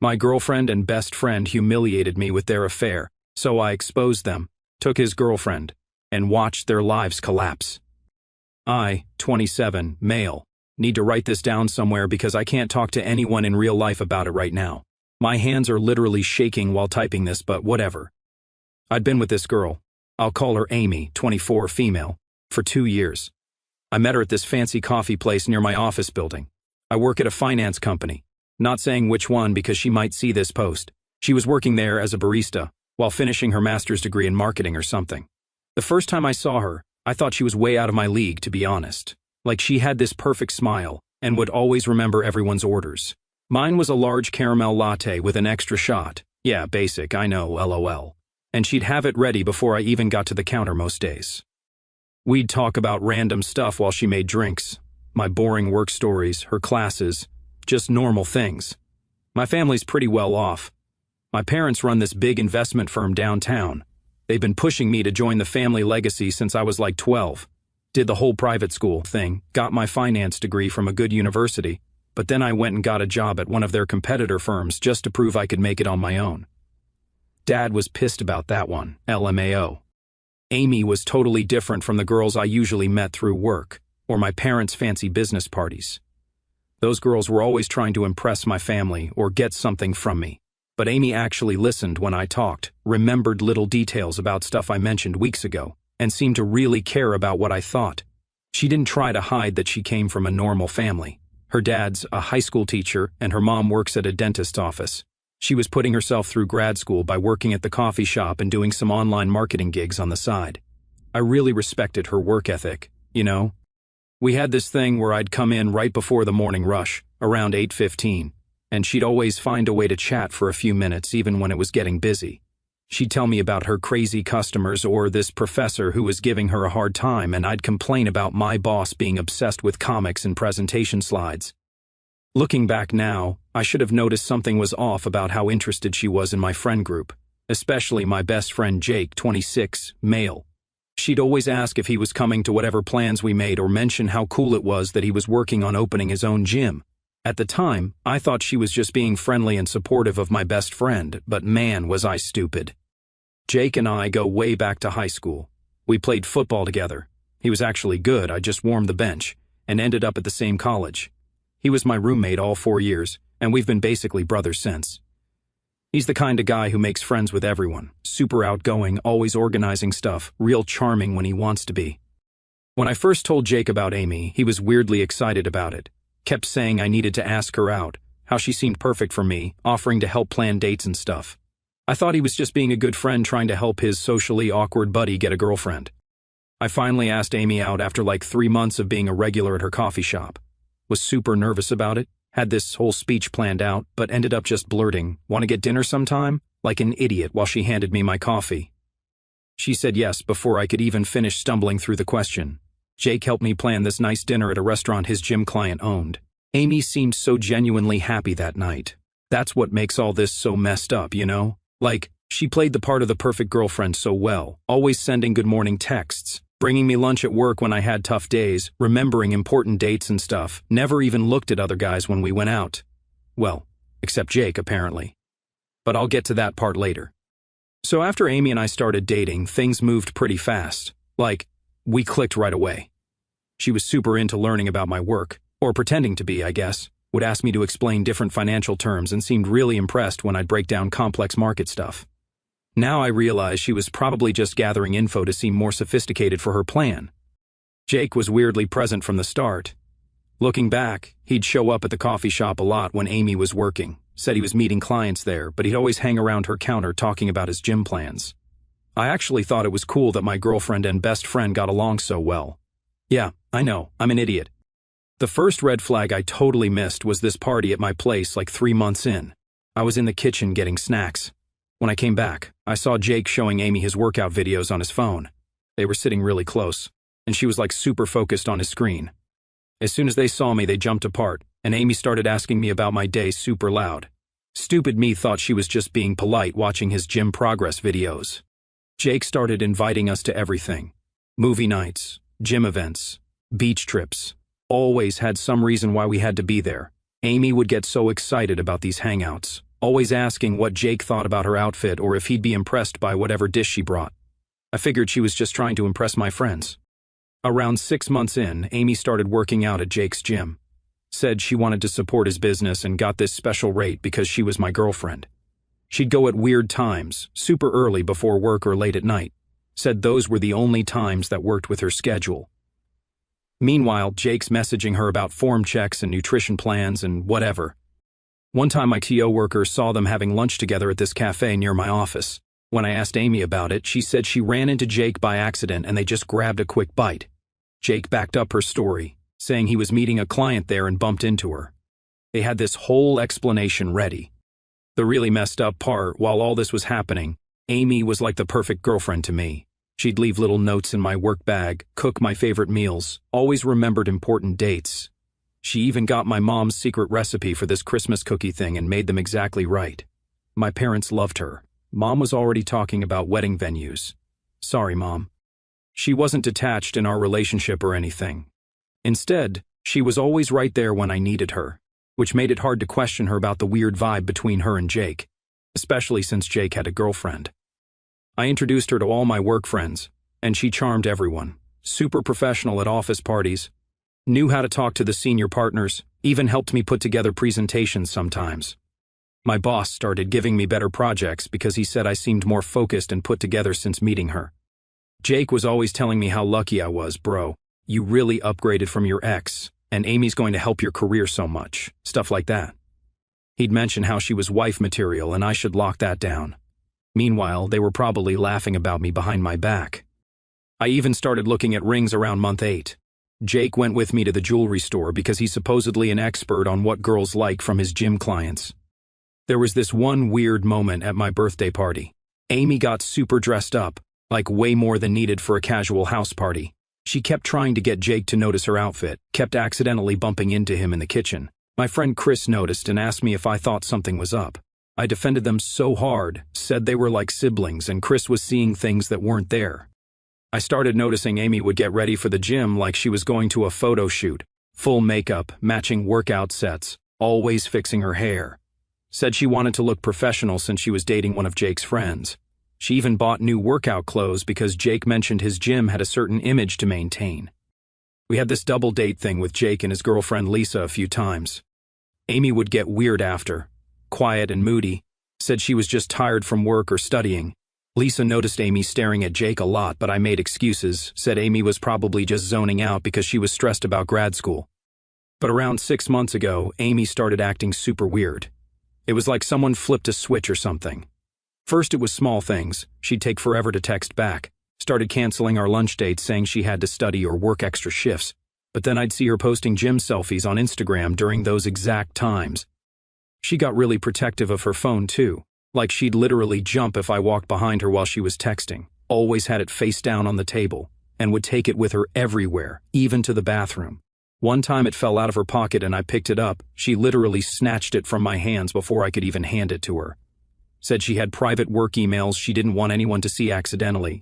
My girlfriend and best friend humiliated me with their affair, so I exposed them, took his girlfriend, and watched their lives collapse. I, 27, male, need to write this down somewhere because I can't talk to anyone in real life about it right now. My hands are literally shaking while typing this, but whatever. I'd been with this girl, I'll call her Amy, 24, female, for 2 years. I met her at this fancy coffee place near my office building. I work at a finance company, not saying which one because she might see this post. She was working there as a barista, while finishing her master's degree in marketing or something. The first time I saw her, I thought she was way out of my league, to be honest. Like she had this perfect smile, and would always remember everyone's orders. Mine was a large caramel latte with an extra shot. Yeah, basic, I know, LOL. And she'd have it ready before I even got to the counter most days. We'd talk about random stuff while she made drinks. My boring work stories, her classes, just normal things. My family's pretty well off. My parents run this big investment firm downtown. They've been pushing me to join the family legacy since I was like 12. Did the whole private school thing, got my finance degree from a good university, but then I went and got a job at one of their competitor firms just to prove I could make it on my own. Dad was pissed about that one, LMAO. Amy was totally different from the girls I usually met through work, or my parents' fancy business parties. Those girls were always trying to impress my family or get something from me. But Amy actually listened when I talked, remembered little details about stuff I mentioned weeks ago, and seemed to really care about what I thought. She didn't try to hide that she came from a normal family. Her dad's a high school teacher and her mom works at a dentist's office. She was putting herself through grad school by working at the coffee shop and doing some online marketing gigs on the side. I really respected her work ethic, you know? We had this thing where I'd come in right before the morning rush, around 8:15, and she'd always find a way to chat for a few minutes even when it was getting busy. She'd tell me about her crazy customers or this professor who was giving her a hard time, and I'd complain about my boss being obsessed with comics and presentation slides. Looking back now, I should have noticed something was off about how interested she was in my friend group, especially my best friend Jake, 26, male. She'd always ask if he was coming to whatever plans we made or mention how cool it was that he was working on opening his own gym. At the time, I thought she was just being friendly and supportive of my best friend, but man, was I stupid. Jake and I go way back to high school. We played football together. He was actually good, I just warmed the bench, and ended up at the same college. He was my roommate all 4 years, and we've been basically brothers since. He's the kind of guy who makes friends with everyone, super outgoing, always organizing stuff, real charming when he wants to be. When I first told Jake about Amy, he was weirdly excited about it. Kept saying I needed to ask her out, how she seemed perfect for me, offering to help plan dates and stuff. I thought he was just being a good friend trying to help his socially awkward buddy get a girlfriend. I finally asked Amy out after like 3 months of being a regular at her coffee shop. Was super nervous about it, had this whole speech planned out, but ended up just blurting, "Want to get dinner sometime?" like an idiot while she handed me my coffee. She said yes before I could even finish stumbling through the question. Jake helped me plan this nice dinner at a restaurant his gym client owned. Amy seemed so genuinely happy that night. That's what makes all this so messed up, you know? Like, she played the part of the perfect girlfriend so well, always sending good morning texts, bringing me lunch at work when I had tough days, remembering important dates and stuff, never even looked at other guys when we went out. Well, except Jake, apparently. But I'll get to that part later. So after Amy and I started dating, things moved pretty fast. Like, we clicked right away. She was super into learning about my work, or pretending to be, I guess, would ask me to explain different financial terms and seemed really impressed when I'd break down complex market stuff. Now I realize she was probably just gathering info to seem more sophisticated for her plan. Jake was weirdly present from the start. Looking back, he'd show up at the coffee shop a lot when Amy was working, said he was meeting clients there, but he'd always hang around her counter talking about his gym plans. I actually thought it was cool that my girlfriend and best friend got along so well. Yeah, I know, I'm an idiot. The first red flag I totally missed was this party at my place like 3 months in. I was in the kitchen getting snacks. When I came back, I saw Jake showing Amy his workout videos on his phone. They were sitting really close, and she was like super focused on his screen. As soon as they saw me, they jumped apart, and Amy started asking me about my day super loud. Stupid me thought she was just being polite watching his gym progress videos. Jake started inviting us to everything. Movie nights, gym events, beach trips. Always had some reason why we had to be there. Amy would get so excited about these hangouts, always asking what Jake thought about her outfit or if he'd be impressed by whatever dish she brought. I figured she was just trying to impress my friends. Around 6 months in, Amy started working out at Jake's gym. Said she wanted to support his business and got this special rate because she was my girlfriend. She'd go at weird times, super early before work or late at night. Said those were the only times that worked with her schedule. Meanwhile, Jake's messaging her about form checks and nutrition plans and whatever. One time my TO worker saw them having lunch together at this cafe near my office. When I asked Amy about it, she said she ran into Jake by accident and they just grabbed a quick bite. Jake backed up her story, saying he was meeting a client there and bumped into her. They had this whole explanation ready. The really messed up part, while all this was happening, Amy was like the perfect girlfriend to me. She'd leave little notes in my work bag, cook my favorite meals, always remembered important dates. She even got my mom's secret recipe for this Christmas cookie thing and made them exactly right. My parents loved her. Mom was already talking about wedding venues. Sorry, Mom. She wasn't detached in our relationship or anything. Instead, she was always right there when I needed her, which made it hard to question her about the weird vibe between her and Jake, especially since Jake had a girlfriend. I introduced her to all my work friends, and she charmed everyone. Super professional at office parties, knew how to talk to the senior partners, even helped me put together presentations sometimes. My boss started giving me better projects because he said I seemed more focused and put together since meeting her. Jake was always telling me how lucky I was, bro. You really upgraded from your ex, and Amy's going to help your career so much, stuff like that. He'd mention how she was wife material and I should lock that down. Meanwhile, they were probably laughing about me behind my back. I even started looking at rings around month 8. Jake went with me to the jewelry store because he's supposedly an expert on what girls like from his gym clients. There was this one weird moment at my birthday party. Amy got super dressed up, like way more than needed for a casual house party. She kept trying to get Jake to notice her outfit, kept accidentally bumping into him in the kitchen. My friend Chris noticed and asked me if I thought something was up. I defended them so hard, said they were like siblings and Chris was seeing things that weren't there. I started noticing Amy would get ready for the gym like she was going to a photo shoot. Full makeup, matching workout sets, always fixing her hair. Said she wanted to look professional since she was dating one of Jake's friends. She even bought new workout clothes because Jake mentioned his gym had a certain image to maintain. We had this double date thing with Jake and his girlfriend Lisa a few times. Amy would get weird after, quiet and moody, said she was just tired from work or studying. Lisa noticed Amy staring at Jake a lot, but I made excuses, said Amy was probably just zoning out because she was stressed about grad school. But around 6 months ago, Amy started acting super weird. It was like someone flipped a switch or something. First it was small things, she'd take forever to text back, started canceling our lunch dates saying she had to study or work extra shifts, but then I'd see her posting gym selfies on Instagram during those exact times. She got really protective of her phone too, like she'd literally jump if I walked behind her while she was texting, always had it face down on the table, and would take it with her everywhere, even to the bathroom. One time it fell out of her pocket and I picked it up, she literally snatched it from my hands before I could even hand it to her. Said she had private work emails she didn't want anyone to see accidentally.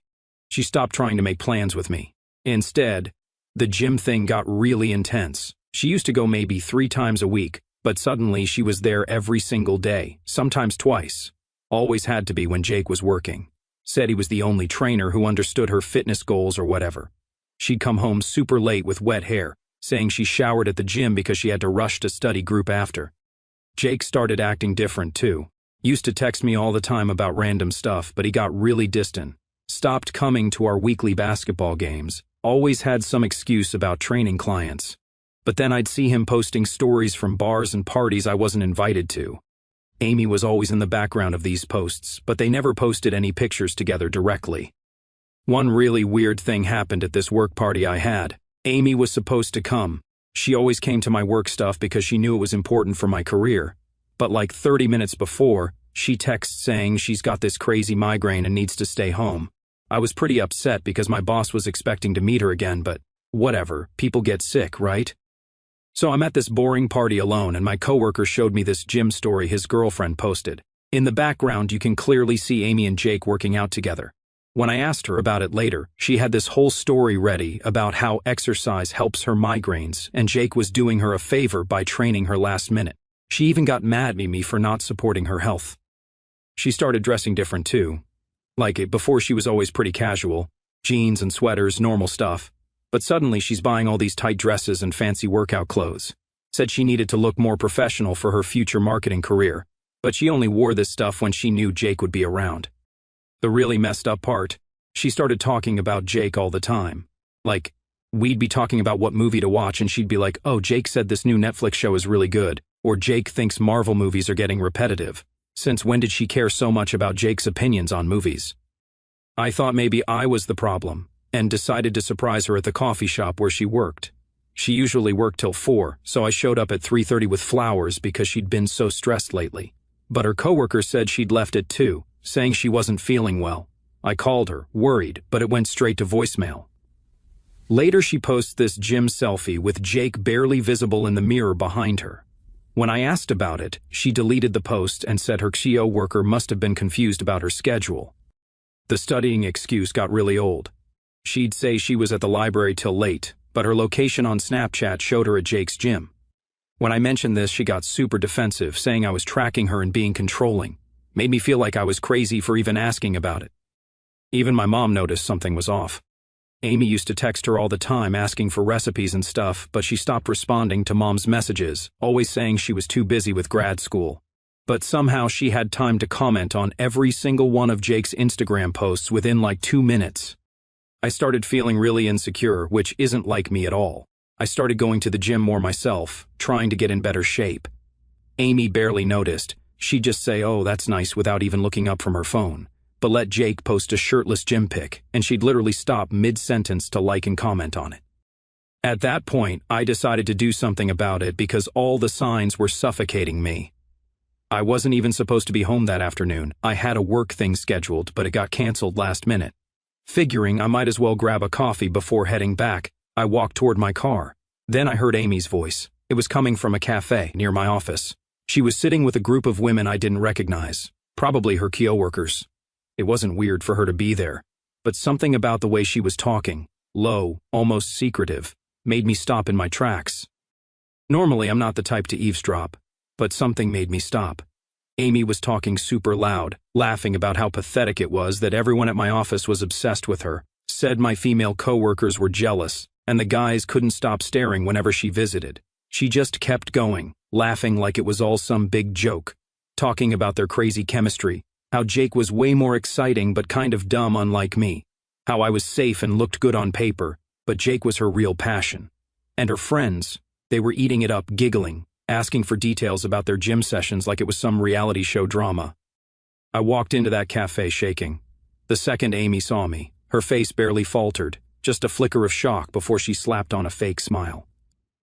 She stopped trying to make plans with me. Instead, the gym thing got really intense. She used to go maybe 3 times a week, but suddenly she was there every single day, sometimes twice. Always had to be when Jake was working. Said he was the only trainer who understood her fitness goals or whatever. She'd come home super late with wet hair, saying she showered at the gym because she had to rush to study group after. Jake started acting different too. Used to text me all the time about random stuff, but he got really distant. Stopped coming to our weekly basketball games. Always had some excuse about training clients. But then I'd see him posting stories from bars and parties I wasn't invited to. Amy was always in the background of these posts, but they never posted any pictures together directly. One really weird thing happened at this work party I had. Amy was supposed to come. She always came to my work stuff because she knew it was important for my career. But like 30 minutes before, she texts saying she's got this crazy migraine and needs to stay home. I was pretty upset because my boss was expecting to meet her again, but whatever, people get sick, right? So I'm at this boring party alone and my coworker showed me this gym story his girlfriend posted. In the background, you can clearly see Amy and Jake working out together. When I asked her about it later, she had this whole story ready about how exercise helps her migraines and Jake was doing her a favor by training her last minute. She even got mad at me for not supporting her health. She started dressing different too. Before she was always pretty casual, jeans and sweaters, normal stuff. But suddenly she's buying all these tight dresses and fancy workout clothes. Said she needed to look more professional for her future marketing career, but she only wore this stuff when she knew Jake would be around. The really messed up part, she started talking about Jake all the time. We'd be talking about what movie to watch and she'd be like, "Oh, Jake said this new Netflix show is really good," or "Jake thinks Marvel movies are getting repetitive." Since when did she care so much about Jake's opinions on movies? I thought maybe I was the problem, and decided to surprise her at the coffee shop where she worked. She usually worked till 4, so I showed up at 3:30 with flowers because she'd been so stressed lately. But her coworker said she'd left at 2, saying she wasn't feeling well. I called her, worried, but it went straight to voicemail. Later she posts this gym selfie with Jake barely visible in the mirror behind her. When I asked about it, she deleted the post and said her coworker must have been confused about her schedule. The studying excuse got really old. She'd say she was at the library till late, but her location on Snapchat showed her at Jake's gym. When I mentioned this, she got super defensive, saying I was tracking her and being controlling. Made me feel like I was crazy for even asking about it. Even my mom noticed something was off. Amy used to text her all the time asking for recipes and stuff, but she stopped responding to mom's messages, always saying she was too busy with grad school. But somehow she had time to comment on every single one of Jake's Instagram posts within 2 minutes. I started feeling really insecure, which isn't like me at all. I started going to the gym more myself, trying to get in better shape. Amy barely noticed. She'd just say, "Oh, that's nice," without even looking up from her phone. But let Jake post a shirtless gym pic, and she'd literally stop mid-sentence to like and comment on it. At that point, I decided to do something about it because all the signs were suffocating me. I wasn't even supposed to be home that afternoon. I had a work thing scheduled, but it got canceled last minute. Figuring I might as well grab a coffee before heading back, I walked toward my car. Then I heard Amy's voice. It was coming from a cafe near my office. She was sitting with a group of women I didn't recognize, probably her coworkers. It wasn't weird for her to be there, but something about the way she was talking, low, almost secretive, made me stop in my tracks. Normally, I'm not the type to eavesdrop, but something made me stop. Amy was talking super loud, laughing about how pathetic it was that everyone at my office was obsessed with her, said my female coworkers were jealous, and the guys couldn't stop staring whenever she visited. She just kept going, laughing like it was all some big joke, talking about their crazy chemistry, how Jake was way more exciting but kind of dumb unlike me, how I was safe and looked good on paper, but Jake was her real passion. And her friends, they were eating it up, giggling, asking for details about their gym sessions like it was some reality show drama. I walked into that cafe shaking. The second Amy saw me, her face barely faltered, just a flicker of shock before she slapped on a fake smile.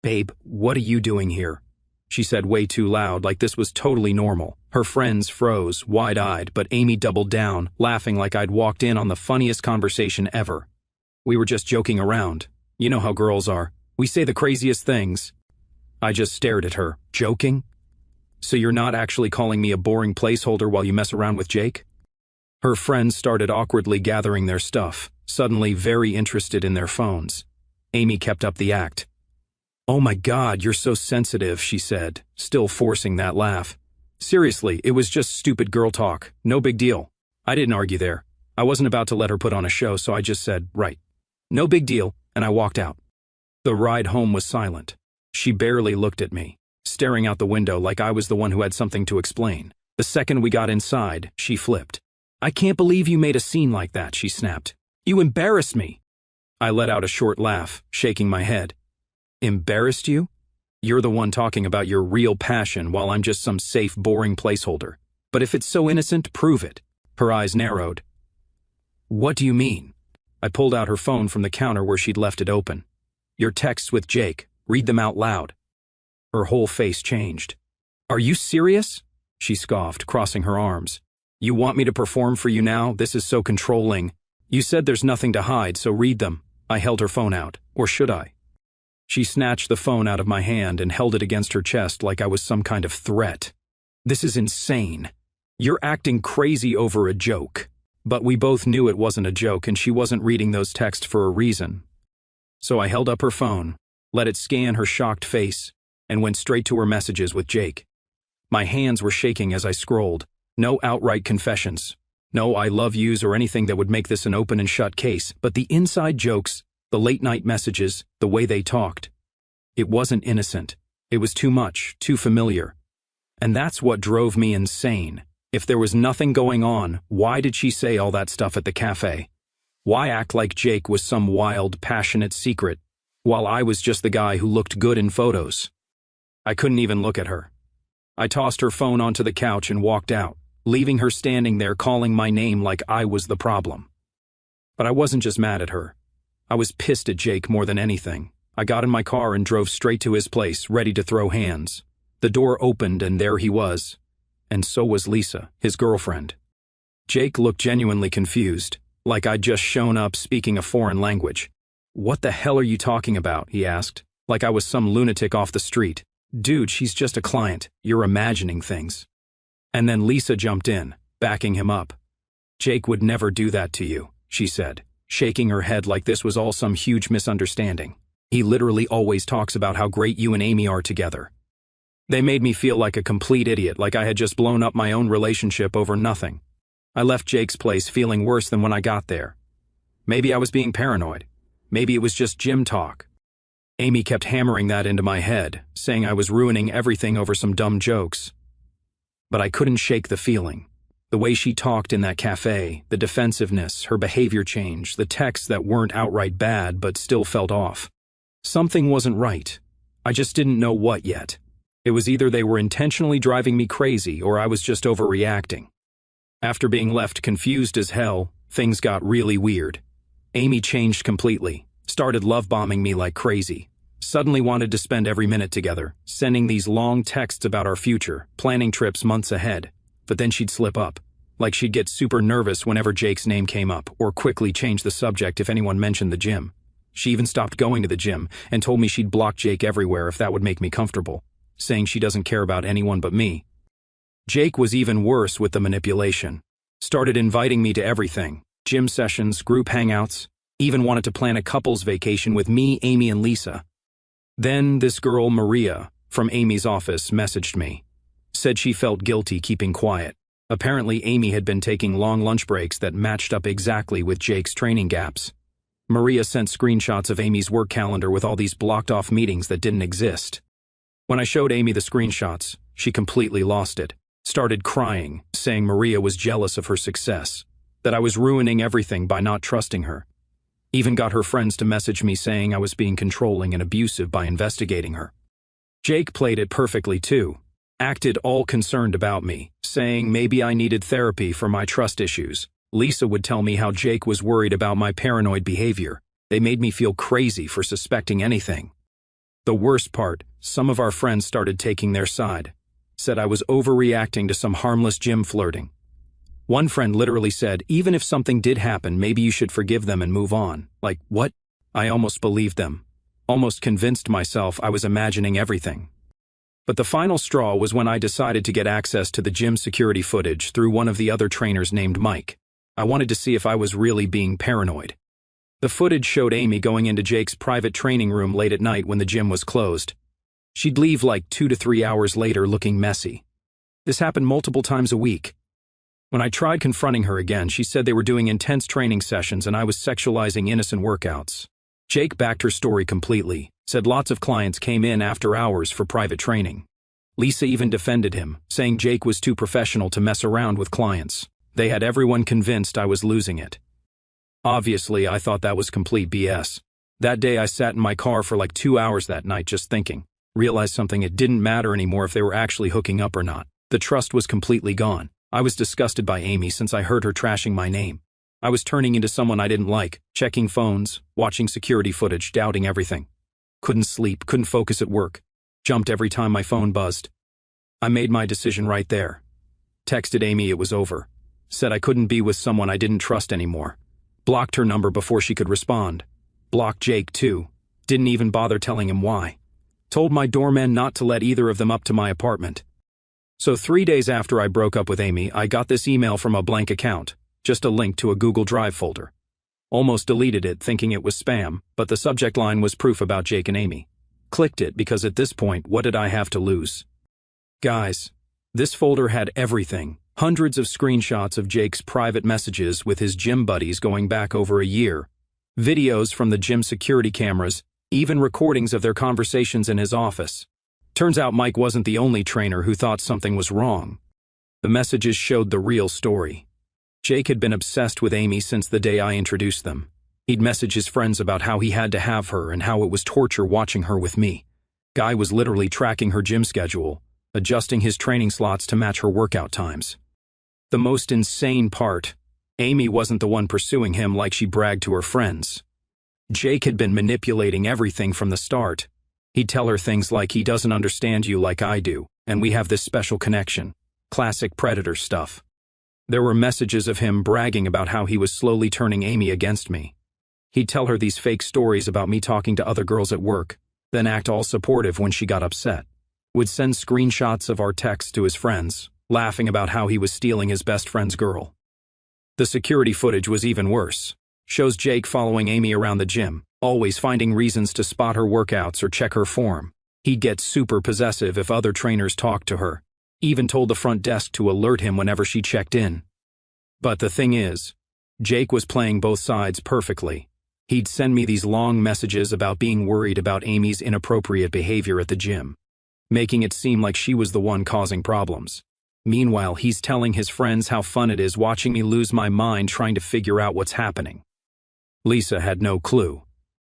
"Babe, what are you doing here?" She said way too loud, like this was totally normal. Her friends froze, wide-eyed, but Amy doubled down, laughing like I'd walked in on the funniest conversation ever. "We were just joking around. You know how girls are. We say the craziest things." I just stared at her. "Joking? So you're not actually calling me a boring placeholder while you mess around with Jake?" Her friends started awkwardly gathering their stuff, suddenly very interested in their phones. Amy kept up the act. "Oh my God, you're so sensitive," she said, still forcing that laugh. "Seriously, it was just stupid girl talk. No big deal." I didn't argue there. I wasn't about to let her put on a show, so I just said, "Right. No big deal," and I walked out. The ride home was silent. She barely looked at me, staring out the window like I was the one who had something to explain. The second we got inside, she flipped. "I can't believe you made a scene like that," she snapped. "You embarrassed me." I let out a short laugh, shaking my head. "Embarrassed you? You're the one talking about your real passion while I'm just some safe, boring placeholder. But if it's so innocent, prove it." Her eyes narrowed. "What do you mean?" I pulled out her phone from the counter where she'd left it open. "Your texts with Jake. Read them out loud." Her whole face changed. "Are you serious?" She scoffed, crossing her arms. "You want me to perform for you now? This is so controlling. You said there's nothing to hide, so read them." I held her phone out. Or should I? She snatched the phone out of my hand and held it against her chest like I was some kind of threat. "This is insane. You're acting crazy over a joke." But we both knew it wasn't a joke and she wasn't reading those texts for a reason. So I held up her phone, let it scan her shocked face, and went straight to her messages with Jake. My hands were shaking as I scrolled. No outright confessions. No I love yous or anything that would make this an open and shut case, but the inside jokes, the late-night messages, the way they talked. It wasn't innocent. It was too much, too familiar. And that's what drove me insane. If there was nothing going on, why did she say all that stuff at the cafe? Why act like Jake was some wild, passionate secret, while I was just the guy who looked good in photos? I couldn't even look at her. I tossed her phone onto the couch and walked out, leaving her standing there calling my name like I was the problem. But I wasn't just mad at her. I was pissed at Jake more than anything. I got in my car and drove straight to his place, ready to throw hands. The door opened and there he was. And so was Lisa, his girlfriend. Jake looked genuinely confused, like I'd just shown up speaking a foreign language. "What the hell are you talking about?" he asked, like I was some lunatic off the street. "Dude, she's just a client. You're imagining things." And then Lisa jumped in, backing him up. "Jake would never do that to you," she said, shaking her head like this was all some huge misunderstanding. "He literally always talks about how great you and Amy are together." They made me feel like a complete idiot, like I had just blown up my own relationship over nothing. I left Jake's place feeling worse than when I got there. Maybe I was being paranoid. Maybe it was just gym talk. Amy kept hammering that into my head, saying I was ruining everything over some dumb jokes. But I couldn't shake the feeling. The way she talked in that cafe, the defensiveness, her behavior change, the texts that weren't outright bad but still felt off. Something wasn't right. I just didn't know what yet. It was either they were intentionally driving me crazy or I was just overreacting. After being left confused as hell, things got really weird. Amy changed completely, started love-bombing me like crazy, suddenly wanted to spend every minute together, sending these long texts about our future, planning trips months ahead. But then she'd slip up, like she'd get super nervous whenever Jake's name came up, or quickly change the subject if anyone mentioned the gym. She even stopped going to the gym and told me she'd block Jake everywhere if that would make me comfortable, saying she doesn't care about anyone but me. Jake was even worse with the manipulation. Started inviting me to everything, gym sessions, group hangouts, even wanted to plan a couple's vacation with me, Amy, and Lisa. Then this girl, Maria, from Amy's office, messaged me. Said she felt guilty keeping quiet. Apparently Amy had been taking long lunch breaks that matched up exactly with Jake's training gaps. Maria sent screenshots of Amy's work calendar with all these blocked-off meetings that didn't exist. When I showed Amy the screenshots, she completely lost it. Started crying, saying Maria was jealous of her success, that I was ruining everything by not trusting her. Even got her friends to message me saying I was being controlling and abusive by investigating her. Jake played it perfectly too. Acted all concerned about me, saying maybe I needed therapy for my trust issues. Lisa would tell me how Jake was worried about my paranoid behavior. They made me feel crazy for suspecting anything. The worst part, some of our friends started taking their side. Said I was overreacting to some harmless gym flirting. One friend literally said, even if something did happen, maybe you should forgive them and move on. Like, what? I almost believed them. Almost convinced myself I was imagining everything. But the final straw was when I decided to get access to the gym security footage through one of the other trainers named Mike. I wanted to see if I was really being paranoid. The footage showed Amy going into Jake's private training room late at night when the gym was closed. She'd leave like 2 to 3 hours later looking messy. This happened multiple times a week. When I tried confronting her again, she said they were doing intense training sessions and I was sexualizing innocent workouts. Jake backed her story completely, said lots of clients came in after hours for private training. Lisa even defended him, saying Jake was too professional to mess around with clients. They had everyone convinced I was losing it. Obviously, I thought that was complete BS. That day I sat in my car for like 2 hours that night just thinking. Realized something, it didn't matter anymore if they were actually hooking up or not. The trust was completely gone. I was disgusted by Amy since I heard her trashing my name. I was turning into someone I didn't like, checking phones, watching security footage, doubting everything. Couldn't sleep, couldn't focus at work. Jumped every time my phone buzzed. I made my decision right there. Texted Amy it was over. Said I couldn't be with someone I didn't trust anymore. Blocked her number before she could respond. Blocked Jake too. Didn't even bother telling him why. Told my doorman not to let either of them up to my apartment. So 3 days after I broke up with Amy, I got this email from a blank account, just a link to a Google Drive folder. Almost deleted it thinking it was spam, but the subject line was proof about Jake and Amy. Clicked it because at this point, what did I have to lose? Guys, This folder had everything, hundreds of screenshots of Jake's private messages with his gym buddies going back over a year, videos from the gym security cameras, even recordings of their conversations in his office. Turns out Mike wasn't the only trainer who thought something was wrong. The messages showed the real story. Jake had been obsessed with Amy since the day I introduced them. He'd message his friends about how he had to have her and how it was torture watching her with me. Guy was literally tracking her gym schedule, adjusting his training slots to match her workout times. The most insane part, Amy wasn't the one pursuing him like she bragged to her friends. Jake had been manipulating everything from the start. He'd tell her things like he doesn't understand you like I do, and we have this special connection. Classic predator stuff. There were messages of him bragging about how he was slowly turning Amy against me. He'd tell her these fake stories about me talking to other girls at work, then act all supportive when she got upset. Would send screenshots of our texts to his friends, laughing about how he was stealing his best friend's girl. The security footage was even worse. Shows Jake following Amy around the gym, always finding reasons to spot her workouts or check her form. He'd get super possessive if other trainers talked to her, even told the front desk to alert him whenever she checked in. But the thing is, Jake was playing both sides perfectly. He'd send me these long messages about being worried about Amy's inappropriate behavior at the gym, making it seem like she was the one causing problems. Meanwhile, he's telling his friends how fun it is watching me lose my mind trying to figure out what's happening. Lisa had no clue.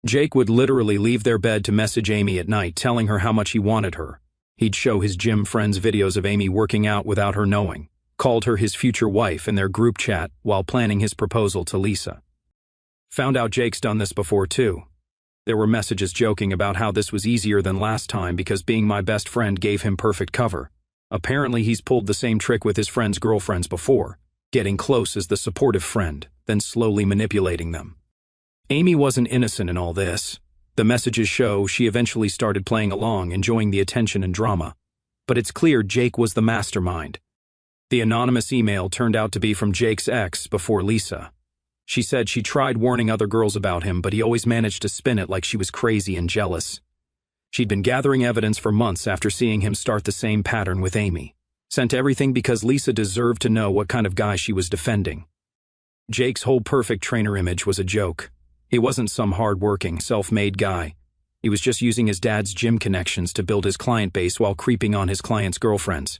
Jake would literally leave their bed to message Amy at night telling her how much he wanted her. He'd show his gym friends videos of Amy working out without her knowing, called her his future wife in their group chat while planning his proposal to Lisa. Found out Jake's done this before too. There were messages joking about how this was easier than last time because being my best friend gave him perfect cover. Apparently he's pulled the same trick with his friends' girlfriends before, getting close as the supportive friend, then slowly manipulating them. Amy wasn't innocent in all this. The messages show she eventually started playing along, enjoying the attention and drama. But it's clear Jake was the mastermind. The anonymous email turned out to be from Jake's ex before Lisa. She said she tried warning other girls about him, but he always managed to spin it like she was crazy and jealous. She'd been gathering evidence for months after seeing him start the same pattern with Amy. Sent everything because Lisa deserved to know what kind of guy she was defending. Jake's whole perfect trainer image was a joke. He wasn't some hard-working, self-made guy. He was just using his dad's gym connections to build his client base while creeping on his clients' girlfriends.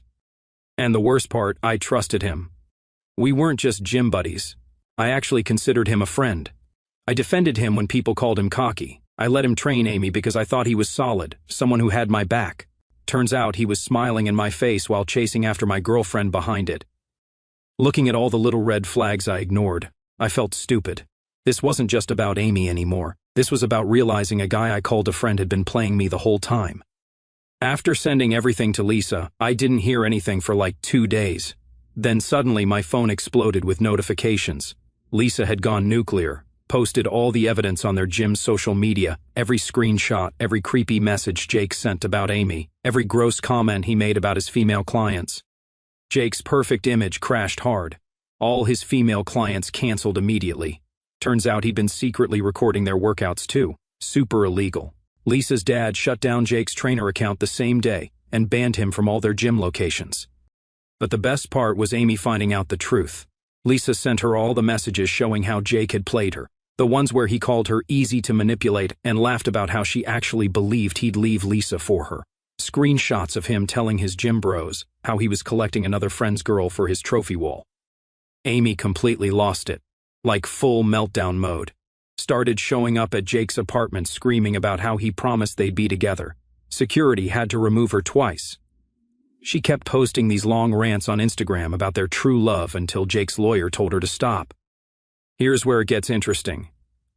And the worst part, I trusted him. We weren't just gym buddies. I actually considered him a friend. I defended him when people called him cocky. I let him train Amy because I thought he was solid, someone who had my back. Turns out he was smiling in my face while chasing after my girlfriend behind it. Looking at all the little red flags I ignored, I felt stupid. This wasn't just about Amy anymore. This was about realizing a guy I called a friend had been playing me the whole time. After sending everything to Lisa, I didn't hear anything for like 2 days. Then suddenly my phone exploded with notifications. Lisa had gone nuclear, posted all the evidence on their gym's social media, every screenshot, every creepy message Jake sent about Amy, every gross comment he made about his female clients. Jake's perfect image crashed hard. All his female clients canceled immediately. Turns out he'd been secretly recording their workouts too. Super illegal. Lisa's dad shut down Jake's trainer account the same day and banned him from all their gym locations. But the best part was Amy finding out the truth. Lisa sent her all the messages showing how Jake had played her, the ones where he called her easy to manipulate and laughed about how she actually believed he'd leave Lisa for her. Screenshots of him telling his gym bros how he was collecting another friend's girl for his trophy wall. Amy completely lost it, like full meltdown mode. Started showing up at Jake's apartment screaming about how he promised they'd be together. Security had to remove her twice. She kept posting these long rants on Instagram about their true love until Jake's lawyer told her to stop. Here's where it gets interesting.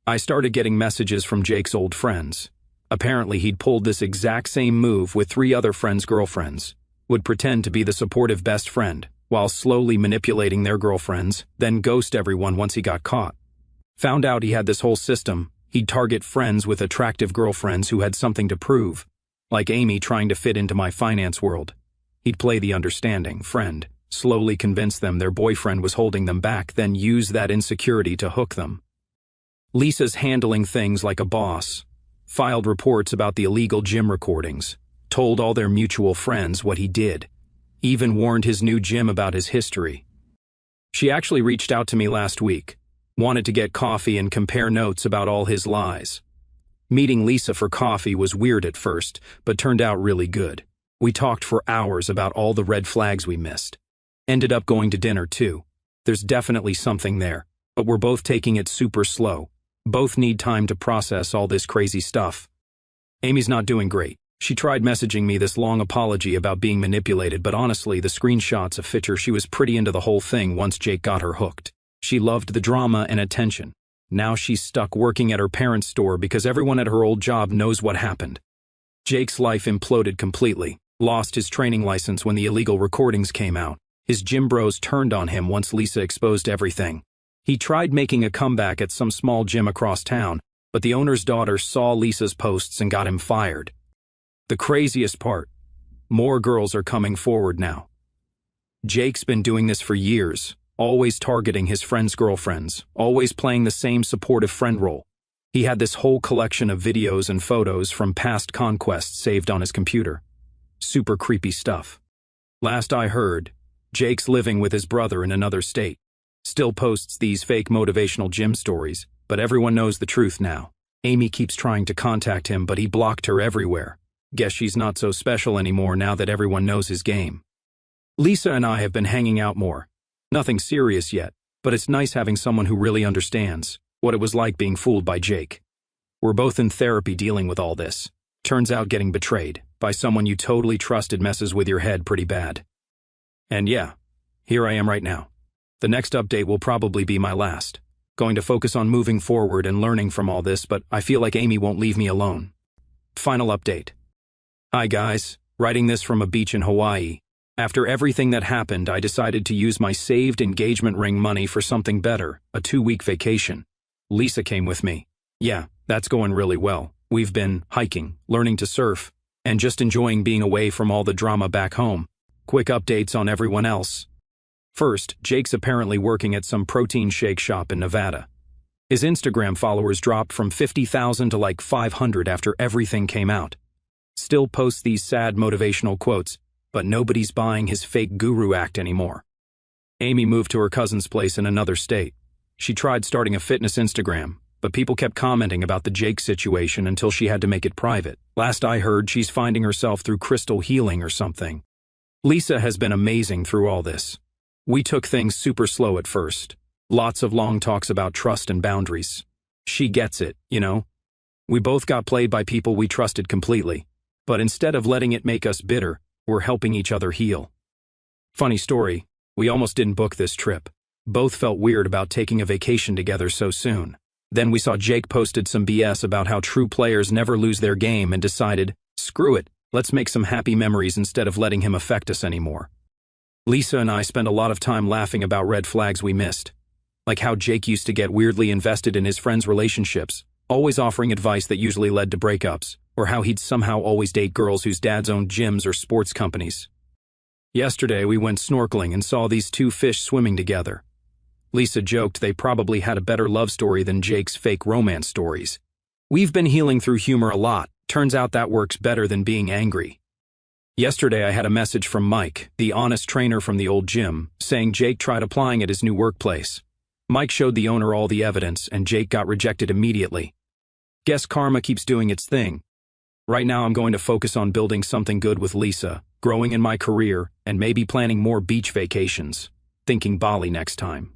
I started getting messages from Jake's old friends. Apparently he'd pulled this exact same move with 3 other friends' girlfriends. Would pretend to be the supportive best friend, while slowly manipulating their girlfriends, then ghost everyone once he got caught. Found out he had this whole system. He'd target friends with attractive girlfriends who had something to prove, like Amy trying to fit into my finance world. He'd play the understanding friend, slowly convince them their boyfriend was holding them back, then use that insecurity to hook them. Lisa's handling things like a boss. Filed reports about the illegal gym recordings. Told all their mutual friends what he did. even warned his new gym about his history. She actually reached out to me last week, wanted to get coffee and compare notes about all his lies. Meeting Lisa for coffee was weird at first, but turned out really good. We talked for hours about all the red flags we missed. Ended up going to dinner too. There's definitely something there, but we're both taking it super slow. Both need time to process all this crazy stuff. Amy's not doing great. She tried messaging me this long apology about being manipulated, but honestly, the screenshots of her she was pretty into the whole thing once Jake got her hooked. She loved the drama and attention. Now she's stuck working at her parents' store because everyone at her old job knows what happened. Jake's life imploded completely. Lost his training license when the illegal recordings came out. His gym bros turned on him once Lisa exposed everything. He tried making a comeback at some small gym across town, but the owner's daughter saw Lisa's posts and got him fired. The craziest part, more girls are coming forward now. Jake's been doing this for years, always targeting his friends' girlfriends, always playing the same supportive friend role. He had this whole collection of videos and photos from past conquests saved on his computer. Super creepy stuff. Last I heard, Jake's living with his brother in another state. Still posts these fake motivational gym stories, but everyone knows the truth now. Amy keeps trying to contact him, but he blocked her everywhere. Guess she's not so special anymore now that everyone knows his game. Lisa and I have been hanging out more. Nothing serious yet, but it's nice having someone who really understands what it was like being fooled by Jake. We're both in therapy dealing with all this. Turns out getting betrayed by someone you totally trusted messes with your head pretty bad. And yeah, here I am right now. The next update will probably be my last. Going to focus on moving forward and learning from all this, but I feel like Amy won't leave me alone. Final update. Hi guys, writing this from a beach in Hawaii. After everything that happened, I decided to use my saved engagement ring money for something better, a 2-week vacation. Lisa came with me. Yeah, that's going really well. We've been hiking, learning to surf, and just enjoying being away from all the drama back home. Quick updates on everyone else. First, Jake's apparently working at some protein shake shop in Nevada. His Instagram followers dropped from 50,000 to like 500 after everything came out. Still posts these sad motivational quotes, but nobody's buying his fake guru act anymore. Amy moved to her cousin's place in another state. She tried starting a fitness Instagram, but people kept commenting about the Jake situation until she had to make it private. Last I heard, she's finding herself through crystal healing or something. Lisa has been amazing through all this. We took things super slow at first. Lots of long talks about trust and boundaries. She gets it, you know? We both got played by people we trusted completely. But instead of letting it make us bitter, we're helping each other heal. Funny story, we almost didn't book this trip. Both felt weird about taking a vacation together so soon. Then we saw Jake posted some BS about how true players never lose their game and decided, screw it, let's make some happy memories instead of letting him affect us anymore. Lisa and I spent a lot of time laughing about red flags we missed. Like how Jake used to get weirdly invested in his friends' relationships, always offering advice that usually led to breakups, or how he'd somehow always date girls whose dads owned gyms or sports companies. Yesterday we went snorkeling and saw these two fish swimming together. Lisa joked they probably had a better love story than Jake's fake romance stories. We've been healing through humor a lot. Turns out that works better than being angry. Yesterday I had a message from Mike, the honest trainer from the old gym, saying Jake tried applying at his new workplace. Mike showed the owner all the evidence and Jake got rejected immediately. Guess karma keeps doing its thing. Right now I'm going to focus on building something good with Lisa, growing in my career, and maybe planning more beach vacations. Thinking Bali next time.